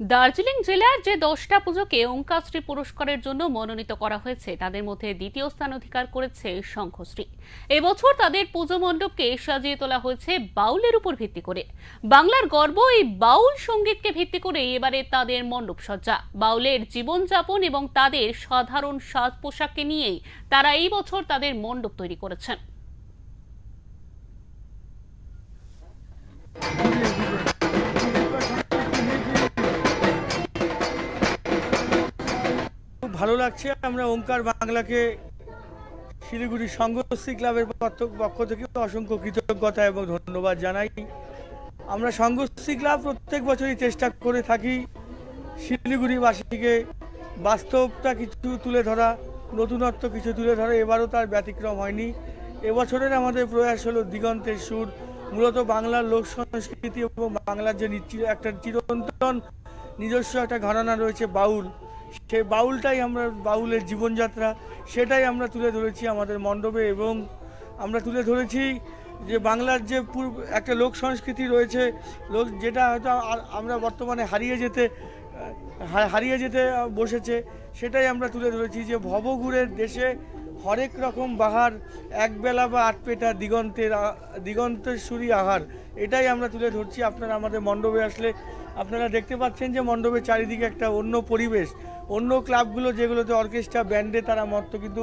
দার্জিলিং জেলার যে 10টা পুজোকে ওঙ্কাশ্রী পুরস্কারের জন্য মনোনীত করা হয়েছে তাদের মধ্যে দ্বিতীয় স্থান অধিকার করেছে শঙ্খশ্রী। এবছর তাদের পুজো মণ্ডপকে সাজিয়ে তোলা হয়েছে বাউলের উপর ভিত্তি করে। বাংলার গর্ব এই বাউল সঙ্গীতকে ভিত্তি করে এবারে তাদের মণ্ডপ সজ্জা। বাউলের জীবনযাপন এবং তাদের সাধারণ সাজ পোশাককে নিয়েই তারা এই বছর তাদের মণ্ডপ তৈরি করেছেন। খুব ভালো লাগছে। আমরা ওঙ্কার বাংলাকে শিলিগুড়ি সংঘশ্রী ক্লাবের পক্ষ থেকে অসংখ্য কৃতজ্ঞতা এবং ধন্যবাদ জানাই। আমরা সংঘশ্রী ক্লাব প্রত্যেক বছরই চেষ্টা করে থাকি শিলিগুড়িবাসীকে বাস্তবটা কিছু তুলে ধরা, নতুনত্ব কিছু তুলে ধরা। এবারও তার ব্যতিক্রম হয়নি। এবছরের আমাদের প্রয়াস হলো দিগন্তের সুর। মূলত বাংলার লোক সংস্কৃতি এবং বাংলার যে একটা চিরন্তন নিজস্ব একটা ঘরানা রয়েছে বাউল, সেই বাউলটাই আমরা, বাউলের জীবনযাত্রা সেটাই আমরা তুলে ধরেছি আমাদের মণ্ডপে। এবং আমরা তুলে ধরেছি যে বাংলার যে একটা লোক সংস্কৃতি রয়েছে, যেটা হয়তো আমরা বর্তমানে হারিয়ে যেতে বসেছে, সেটাই আমরা তুলে ধরেছি যে ভবঘুরের দেশে হরেক রকম বাহার, একবেলা বা আটপেটা দিগন্তেশ্বরী আহার, এটাই আমরা তুলে ধরছি। আপনারা আমাদের মণ্ডপে আসলে আপনারা দেখতে পাচ্ছেন যে মণ্ডপের চারিদিকে একটা অন্য পরিবেশ। অন্য ক্লাবগুলো যেগুলোতে অর্কেস্ট্রা ব্যান্ডে তারা মত্ত, কিন্তু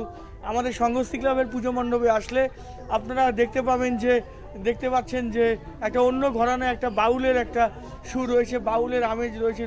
আমাদের সংঘশ্রী ক্লাবের পুজো মণ্ডপে আসলে আপনারা দেখতে পাচ্ছেন যে একটা অন্য ঘরানায় একটা বাউলের একটা সুর রয়েছে, বাউলের আমেজ রয়েছে।